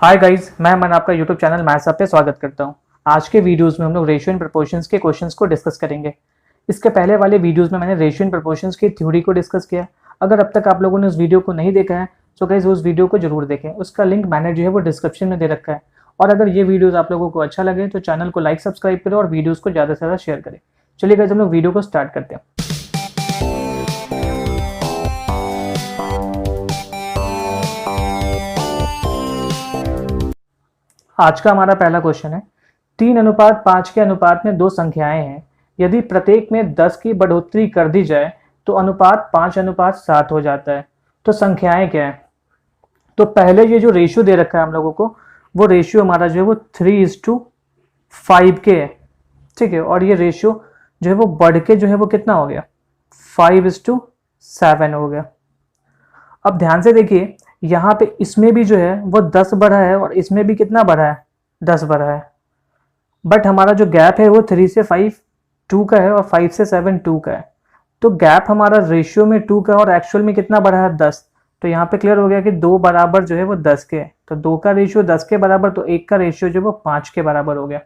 Hi guys, मैं अमन आपका YouTube channel maths पे स्वागत करता हूं। आज के वीडियोस में हम लोग रेशियो एंड प्रोपोर्शंस के क्वेश्चंस को डिस्कस करेंगे। इसके पहले वाले वीडियोस में मैंने रेशियो एंड प्रोपोर्शंस की थ्योरी को डिस्कस किया। अगर अब तक आप लोगों ने उस वीडियो को नहीं देखा है तो गाइस उस वीडियो को जरूर देखें। उसका लिंक मैंने जो है वो डिस्क्रिप्शन में दे रखा है। और अगर ये वीडियोज़ आप लोगों को अच्छा लगे तो चैनल को लाइक सब्सक्राइब करें और वीडियोज़ को ज़्यादा से ज़्यादा शेयर करें। चलिए गाइस हम लोग वीडियो को स्टार्ट करते हैं। आज का हमारा पहला क्वेश्चन है, 3:5 के अनुपात में दो संख्याएं हैं। यदि प्रत्येक में 10 की बढ़ोतरी कर दी जाए तो अनुपात 5:7 हो जाता है। तो संख्याएं क्या है? तो पहले ये जो रेशियो दे रखा है हम लोगों को, वो रेशियो हमारा जो है वो 3:5 के है, ठीक है। और ये रेशियो जो है वो बढ़ के जो है वो कितना हो गया, 5:7 हो गया। अब ध्यान से देखिए, यहाँ पे इसमें भी जो है वो 10 बढ़ा है और इसमें भी कितना बढ़ा है, 10 बढ़ा है। बट हमारा जो गैप है वो 3 से 5 2 का है और 5 से 7 2 का है। तो गैप हमारा रेशियो में 2 का और एक्चुअल में कितना बढ़ा है, 10। तो यहाँ पे क्लियर हो गया कि 2 बराबर जो है वो 10 के है। तो 2 का रेशियो 10 के बराबर, तो 1 का रेशियो जो है वो 5 के बराबर हो गया।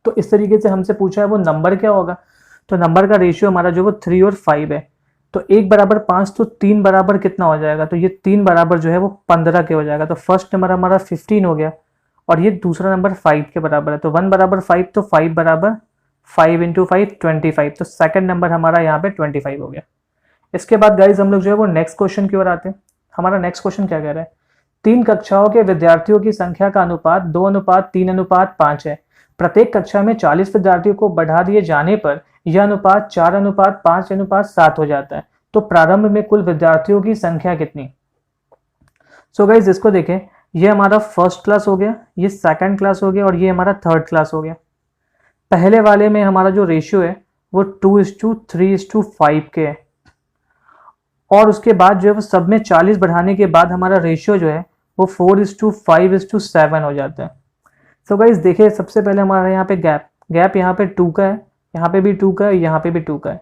तो इस तरीके से हमसे पूछा है वो नंबर क्या होगा। तो नंबर का रेशियो हमारा जो वो 3 और 5 है। तो 1 बराबर 5, तो 3 बराबर कितना हो जाएगा, तो ये 3 बराबर जो है वो 15 के हो जाएगा। तो फर्स्ट नंबर हमारा 15 हो गया और ये दूसरा नंबर 5 के बराबर है। तो 1 बराबर 5, तो 5 बराबर 5 इंटू 5 25। तो सेकंड नंबर हमारा यहाँ पे 25 हो गया। इसके बाद गाइज हम लोग जो है वो नेक्स्ट क्वेश्चन की ओर आते हैं। हमारा नेक्स्ट क्वेश्चन क्या कह रहा है, 3 कक्षाओं के विद्यार्थियों की संख्या का अनुपात 2:3:5 है। प्रत्येक कक्षा में 40 विद्यार्थियों को बढ़ा दिए जाने पर यह अनुपात 4:5:7 हो जाता है। तो प्रारंभ में कुल विद्यार्थियों की संख्या कितनी। सो गाइज इसको देखें, ये हमारा फर्स्ट क्लास हो गया, ये सेकंड क्लास हो गया और ये हमारा थर्ड क्लास हो गया। पहले वाले में हमारा जो रेशियो है वो 2:3:5 के है। और उसके बाद जो है वो सब में 40 बढ़ाने के बाद हमारा रेशियो जो है वो 4:5:7 हो जाता है। सो गाइज देखिए, सबसे पहले हमारा यहाँ पे गैप यहाँ पे 2 का है, यहाँ पे भी 2 का है, यहाँ पे भी 2 का है,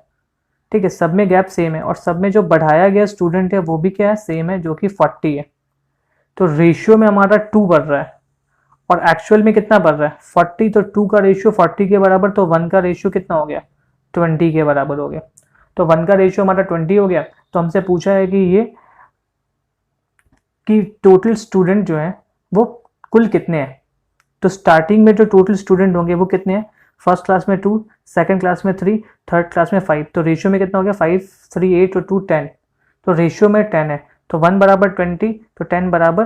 ठीक है। सब में गैप सेम है और सब में जो बढ़ाया गया स्टूडेंट है वो भी क्या है, सेम है, जो कि 40 है। तो रेशियो में हमारा 2 बढ़ रहा है और एक्चुअल में कितना बढ़ रहा है, 40। तो 2 का रेशियो 40 के बराबर, तो 1 का रेशियो कितना हो गया, 20 के बराबर हो गया। तो 1 का रेशियो हमारा 20 हो गया। तो हमसे पूछा है कि टोटल स्टूडेंट जो है वो कुल कितने हैं। तो स्टार्टिंग में जो टोटल स्टूडेंट होंगे वो कितने हैं, फर्स्ट क्लास में 2, सेकंड क्लास में 3, थर्ड क्लास में 5। तो रेशियो में कितना हो गया, 5 3 8 और 2 10। तो रेशियो में 10 है। तो 1 बराबर 20, तो 10 बराबर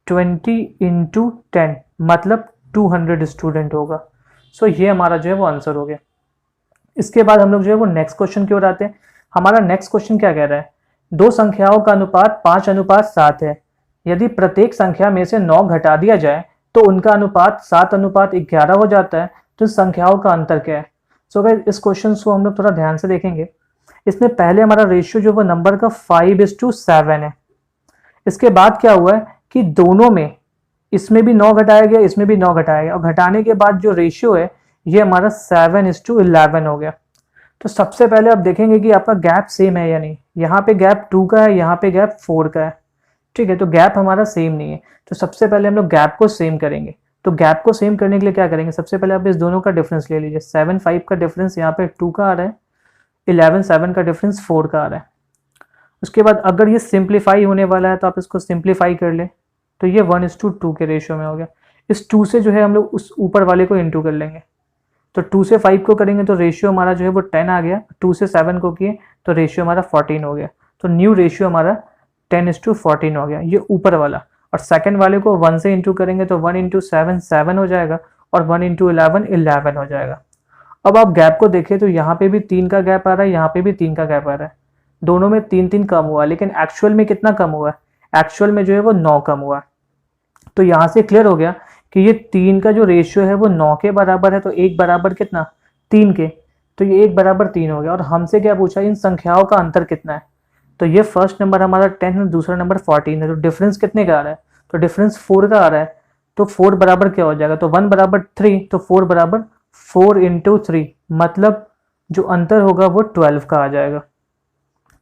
20 इंटू 10, मतलब 200 स्टूडेंट होगा। सो ये हमारा जो है वो आंसर हो गया। इसके बाद हम लोग जो है वो नेक्स्ट क्वेश्चन की ओर आते हैं। हमारा नेक्स्ट क्वेश्चन क्या कह रहा है, दो संख्याओं का अनुपात 5:7 है। यदि प्रत्येक संख्या में से 9 घटा दिया जाए तो उनका अनुपात 7:11 हो जाता है। तो संख्याओं का अंतर क्या है। सो गाइस इस क्वेश्चन को हम लोग थोड़ा ध्यान से देखेंगे। इसमें पहले हमारा रेशियो जो वो नंबर का 5:7 है। इसके बाद क्या हुआ है कि दोनों में, इसमें भी 9 घटाया गया, इसमें भी 9 घटाया गया, और घटाने के बाद जो रेशियो है ये हमारा 7:11 हो गया। तो सबसे पहले आप देखेंगे कि आपका गैप सेम है या नहीं। यहाँ पे गैप 2 का है, यहाँ पे गैप 4 का है, ठीक है। तो गैप हमारा सेम नहीं है। तो सबसे पहले हम लोग गैप को सेम करेंगे। तो गैप को सेम करने के लिए क्या करेंगे, सबसे पहले आप इस दोनों का डिफरेंस ले लीजिए। 7 5 का डिफरेंस यहाँ पे 2 का आ रहा है, 11 7 का डिफरेंस 4 का आ रहा है। उसके बाद अगर ये सिंप्लीफाई होने वाला है तो आप इसको सिंप्लीफाई कर ले, तो ये 1:2 के रेशियो में हो गया। इस 2 से जो है हम लोग उस ऊपर वाले को इंटू कर लेंगे। तो 2 से 5 को करेंगे तो रेशियो हमारा जो है वो 10 आ गया। 2 से 7 को किए तो रेशियो हमारा 14 हो गया। तो न्यू रेशियो हमारा 10:14 हो गया, ये ऊपर वाला। और सेकंड वाले को 1 से इंटू करेंगे तो 1 इंटू 7 7 हो जाएगा और 1 इंटू 11 11 हो जाएगा। अब आप गैप को देखें तो यहाँ पे भी 3 का गैप आ रहा है, यहाँ पे भी 3 का गैप आ रहा है। दोनों में 3 कम हुआ, लेकिन एक्चुअल में कितना कम हुआ है, एक्चुअल में जो है वो 9 कम हुआ। तो यहाँ से क्लियर हो गया कि ये 3 का जो रेशियो है वो 9 के बराबर है। तो 1 बराबर कितना, 3 के। तो ये 1 बराबर 3 हो गया। और हमसे क्या पूछा, इन संख्याओं का अंतर कितना है। तो ये फर्स्ट नंबर हमारा 10 है, दूसरा नंबर 14 है। तो डिफरेंस कितने का आ रहा है, तो डिफरेंस 4 का आ रहा है। तो 4 बराबर क्या हो जाएगा, तो 1 बराबर 3, तो 4 बराबर 4 इंटू 3, मतलब जो अंतर होगा वो 12 का आ जाएगा।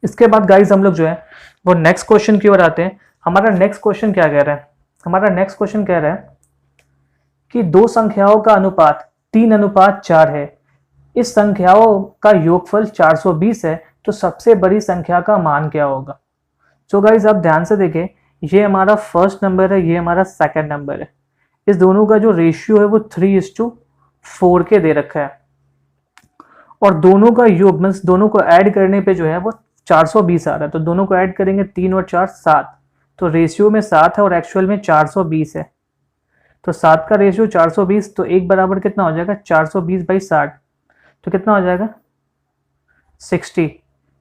इसके बाद गाइज हम लोग जो है वो नेक्स्ट क्वेश्चन की ओर आते हैं। हमारा नेक्स्ट क्वेश्चन क्या कह रहा है, हमारा नेक्स्ट क्वेश्चन कह रहा है कि दो संख्याओं का अनुपात 3:4 है, इस संख्याओं का योगफल 420 है, तो सबसे बड़ी संख्या का मान क्या होगा। सो गाइज आप ध्यान से देखें, ये हमारा फर्स्ट नंबर है, ये हमारा सेकंड नंबर है, इस दोनों का जो रेशियो है वो 3:4 के दे रखा है, और दोनों का योग मीन्स दोनों को ऐड करने पे जो है वो 420 आ रहा है। तो दोनों को ऐड करेंगे 3 और 4 7, तो रेशियो में 7 है और एक्चुअल में 420 है। तो 7 का रेशियो 420, तो एक बराबर कितना हो जाएगा 420/60, तो कितना हो जाएगा 60।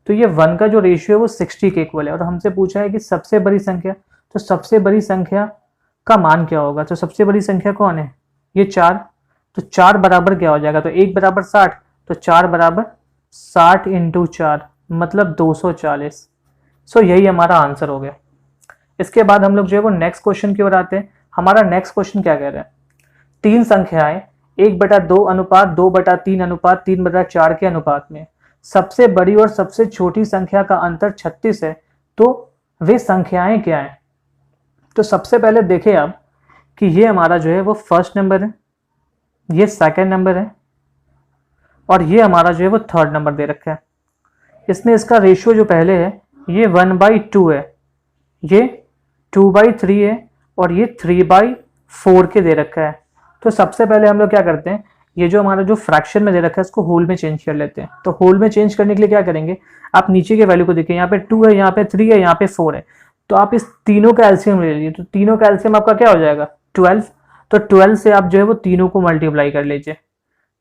तो ये 1 का जो रेशियो है वो 60 के इक्वल है, और हमसे पूछा है कि सबसे बड़ी संख्या, तो सबसे बड़ी संख्या का मान क्या होगा। तो सबसे बड़ी संख्या कौन है, ये 4, तो 4 बराबर क्या हो जाएगा, तो 1 बराबर 60, तो 4 बराबर 60 × 4 मतलब 240। सो यही हमारा आंसर हो गया। इसके बाद हम लोग जो है वो नेक्स्ट क्वेश्चन की ओर आते हैं। हमारा नेक्स्ट क्वेश्चन क्या कह रहा है, तीन संख्याएं 1/2 अनुपात 2/3 अनुपात 3/4 के अनुपात में सबसे बड़ी और सबसे छोटी संख्या का अंतर 36 है, तो वे संख्याएं क्या हैं। तो सबसे पहले देखें आप कि ये हमारा जो है वो फर्स्ट नंबर है, ये सेकंड नंबर है, और ये हमारा जो है वो थर्ड नंबर दे रखा है। इसमें इसका रेशियो जो पहले है ये 1/2 है, ये 2/3 है, और ये 3/4 के दे रखा है। तो सबसे पहले हम लोग क्या करते हैं, ये जो हमारा जो फ्रैक्शन में दे रखा है इसको होल में चेंज कर लेते हैं। तो होल में चेंज करने के लिए क्या करेंगे, आप नीचे के वैल्यू को देखिए, यहाँ पे 2 है, यहाँ पे 3 है, यहाँ पे 4 है, तो आप इस तीनों का एलसीएम ले लीजिए। तो तीनों का एलसीएम आपका क्या हो जाएगा 12, तो 12 से आप जो है वो तीनों को मल्टीप्लाई कर लीजिए।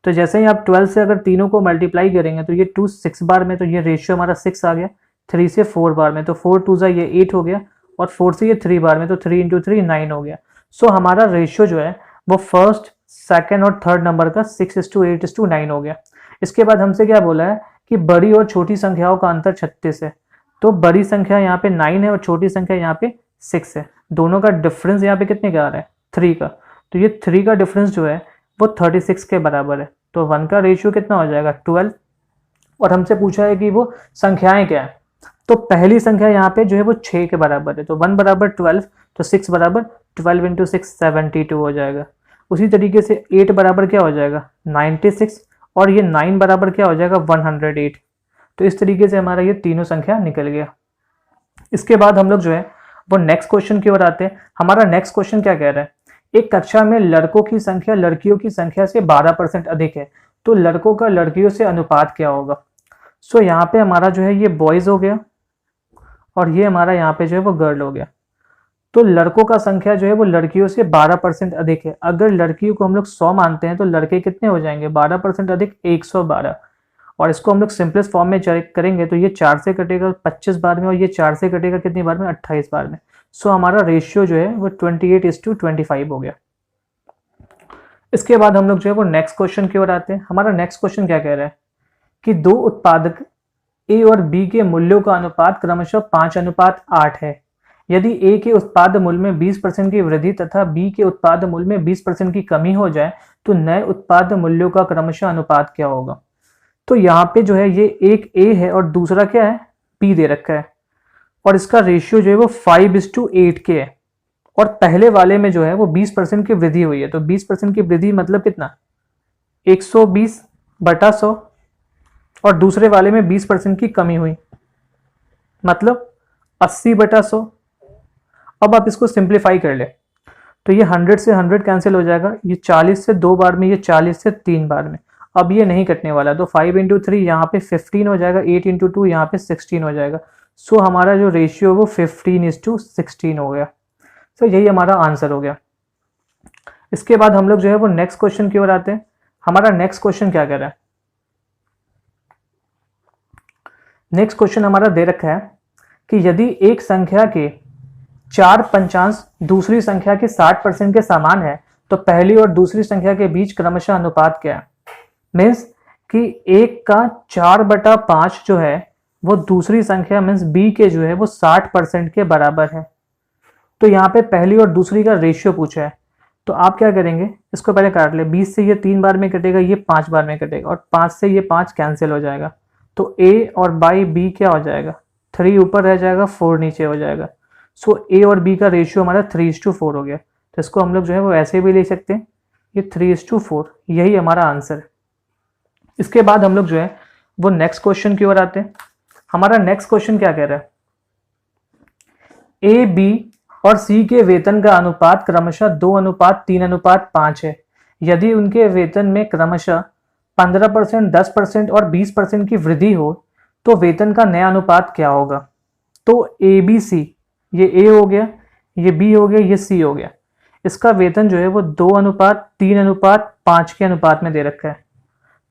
तो जैसे ही आप 12 से अगर तीनों को मल्टीप्लाई करेंगे तो ये 2 6 बार में, तो ये रेशियो हमारा 6 आ गया। 3 से 4 बार में, तो 4 2 ये 8 हो गया, और 4 से ये 3 बार में, तो 3 × 3 9 हो गया। सो हमारा रेशियो जो है वो फर्स्ट सेकंड और थर्ड नंबर का 6:8:9 हो गया। इसके बाद हमसे क्या बोला है कि बड़ी और छोटी संख्याओं का अंतर 36 है, तो बड़ी संख्या यहाँ पे 9 है और छोटी संख्या यहाँ पे 6 है। दोनों का डिफरेंस यहाँ पे कितने का आ रहा है 3 का, तो ये 3 का डिफरेंस जो है वो 36 के बराबर है। तो 1 का रेशियो कितना हो जाएगा 12, और हमसे पूछा है कि वो संख्याएं क्या है। तो पहली संख्या यहाँ पे जो है वो 6 के बराबर है, तो 1 बराबर 12, तो 6 बराबर 12 × 6 72 हो जाएगा। उसी तरीके से 8 बराबर क्या हो जाएगा 96, और ये 9 बराबर क्या हो जाएगा 108। तो इस तरीके से हमारा ये तीनों संख्या निकल गया। इसके बाद हम लोग जो है वो नेक्स्ट क्वेश्चन की ओर आते हैं। हमारा नेक्स्ट क्वेश्चन क्या कह रहा है, एक कक्षा में लड़कों की संख्या लड़कियों की संख्या से 12% अधिक है, तो लड़कों का लड़कियों से अनुपात क्या होगा। सो यहाँ पे हमारा जो है ये बॉयज हो गया, और ये हमारा यहाँ पे जो है वो गर्ल हो गया। तो लड़कों का संख्या जो है वो लड़कियों से 12% अधिक है। अगर लड़कियों को हम लोग 100 मानते हैं तो लड़के कितने हो जाएंगे 12% अधिक 112, और इसको हम लोग सिंपलेस्ट फॉर्म में करेंगे तो ये 4 से कटेगा 25 बार में, और ये 4 से कटेगा कितनी बार में 28 बार में। सो हमारा रेशियो जो है वो 28:25 हो गया। इसके बाद हम लोग जो है वो नेक्स्ट क्वेश्चन की ओर आते हैं। हमारा नेक्स्ट क्वेश्चन क्या कह रहा है कि दो उत्पादक ए और बी के मूल्यों का अनुपात क्रमशः 5:8 है। यदि ए के उत्पाद मूल्य में 20% की वृद्धि तथा बी के उत्पाद मूल्य में 20% की कमी हो जाए तो नए उत्पाद मूल्यों का क्रमशः अनुपात क्या होगा। तो यहाँ पे जो है ये एक ए है और दूसरा क्या है बी दे रखा है, और इसका रेशियो जो है वो 5:8 के है, और पहले वाले में जो है वो 20% की वृद्धि हुई है। तो 20% की वृद्धि मतलब कितना 120/100, और दूसरे वाले में 20% की कमी हुई मतलब 80/100। अब आप इसको सिंप्लीफाई कर ले तो ये 100 से 100 कैंसिल हो जाएगा, ये 40 से 2 बार में, ये 40 से 3 बार में। अब ये नहीं कटने वाला, तो 5 × 3 यहाँ पे 15 हो जाएगा, 8 × 2 यहाँ पे 16 हो जाएगा। सो हमारा जो रेशियो वो 15:16 हो गया। सो यही हमारा आंसर हो गया। इसके बाद हम लोग जो है वो नेक्स्ट क्वेश्चन की ओर आते हैं। हमारा नेक्स्ट क्वेश्चन क्या कह रहा है, नेक्स्ट क्वेश्चन हमारा दे रखा है कि यदि एक संख्या के 4 पंचांश दूसरी संख्या के 60% के समान है तो पहली और दूसरी संख्या के बीच क्रमशः अनुपात क्या है। मीन्स कि एक का 4/5 जो है वो दूसरी संख्या मीन्स बी के जो है वो 60% के बराबर है। तो यहाँ पे पहली और दूसरी का रेशियो पूछा है, तो आप क्या करेंगे इसको पहले काट ले। 20 से ये 3 बार में कटेगा, ये 5 बार में कटेगा, और 5 से ये 5 कैंसिल हो जाएगा। तो ए और बाई बी क्या हो जाएगा 3 ऊपर रह जाएगा 4 नीचे हो जाएगा। सो ए और बी का रेशियो हमारा 3:4 हो गया। तो इसको हम लोग जो है वो ऐसे भी ले सकते हैं, ये 3:4, यही हमारा आंसर है। इसके बाद हम लोग जो है वो नेक्स्ट क्वेश्चन की ओर आते हैं। हमारा नेक्स्ट क्वेश्चन क्या कह रहा है, ए, बी और सी के वेतन का अनुपात क्रमशः 2:3:5 है। यदि उनके वेतन में क्रमशः 15%, 10% और 20% की वृद्धि हो तो वेतन का नया अनुपात क्या होगा। तो ए बी सी, ये ए हो गया, ये बी हो गया, ये सी हो गया, इसका वेतन जो है वो 2:3:5 के अनुपात में दे रखा है।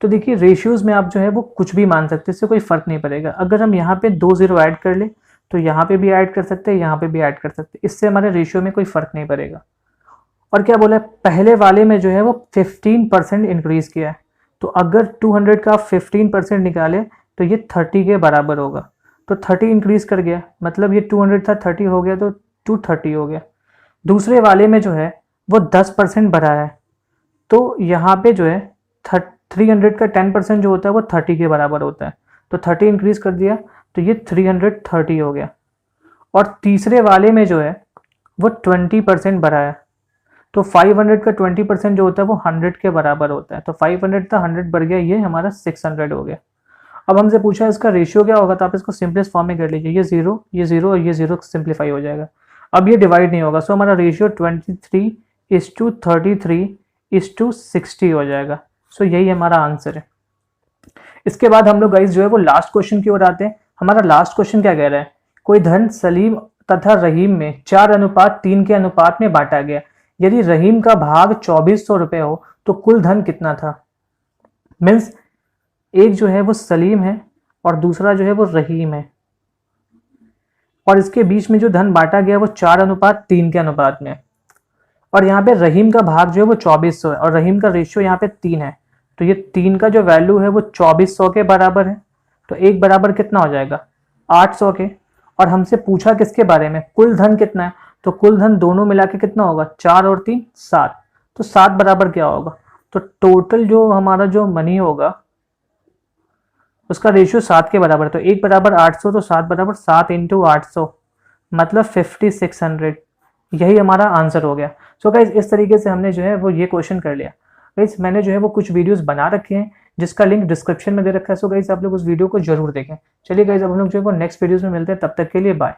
तो देखिए रेशियोज में आप जो है वो कुछ भी मान सकते हैं, इससे कोई फर्क नहीं पड़ेगा। अगर हम यहाँ पे 2 0 ऐड कर ले तो यहाँ पे भी ऐड कर सकते हैं, यहाँ पे भी ऐड कर सकते हैं, इससे हमारे रेशियो में कोई फर्क नहीं पड़ेगा। और क्या बोला है, पहले वाले में जो है वो 15% इंक्रीज किया है। तो अगर 200 का 15% निकाले तो ये 30 के बराबर होगा। तो 30 इंक्रीज कर गया, मतलब ये 200 था 30 हो गया तो 230 हो गया। दूसरे वाले में जो है वो 10% बढ़ा है, तो यहाँ पे जो है 300 का 10% जो होता है वो 30 के बराबर होता है। तो 30 इंक्रीज कर दिया तो ये 330 हो गया। और तीसरे वाले में जो है वो 20% बढ़ा है, तो 500 का 20% जो होता है वो 100 के बराबर होता है। तो 500 था 100 बढ़ गया, ये हमारा 600 हो गया। अब हमसे पूछा इसका रेशियो क्या होगा, तो आप इसको सिंपलेस्ट फॉर्म में कर लीजिए, ये 0, ये 0 और ये 0 सिंप्लीफाई हो जाएगा। अब ये डिवाइड नहीं होगा, सो हमारा रेशियो 23:33:60 हो जाएगा। सो यही हमारा आंसर है। इसके बाद हम लोग गाइस जो है वो लास्ट क्वेश्चन की ओर आते हैं। हमारा लास्ट क्वेश्चन क्या कह रहा है, कोई धन सलीम तथा रहीम में 4:3 के अनुपात में बांटा गया। यदि रहीम का भाग 2400 रुपये हो तो कुल धन कितना था। मीन्स एक जो है वो सलीम है और दूसरा जो है वो रहीम है, और इसके बीच में जो धन बांटा गया वो 4:3 के अनुपात में। और यहाँ पे रहीम का भाग जो है वो 2400 है और रहीम का रेशियो यहाँ पे 3 है। तो ये 3 का जो वैल्यू है वो 2400 के बराबर है। तो एक बराबर कितना हो जाएगा, 800 के। और हमसे पूछा किसके बारे में, कुल धन कितना है। तो कुल धन दोनों मिला के कितना होगा, 4 और 3 7। तो 7 बराबर क्या होगा, तो टोटल जो हमारा जो मनी होगा उसका रेशियो 7 के बराबर है। तो 1 बराबर 800, तो 7 बराबर 7 × 800 मतलब 5600। यही हमारा आंसर हो गया। सो गाइज इस तरीके से हमने जो है वो ये क्वेश्चन कर लिया। गाइज मैंने जो है वो कुछ वीडियोस बना रखे हैं जिसका लिंक डिस्क्रिप्शन में दे रखा है। सो गाइज आप लोग उस वीडियो को जरूर देखें। चलिए गाइज अब हम लोग जो है वो नेक्स्ट वीडियोस में मिलते हैं, तब तक के लिए बाय।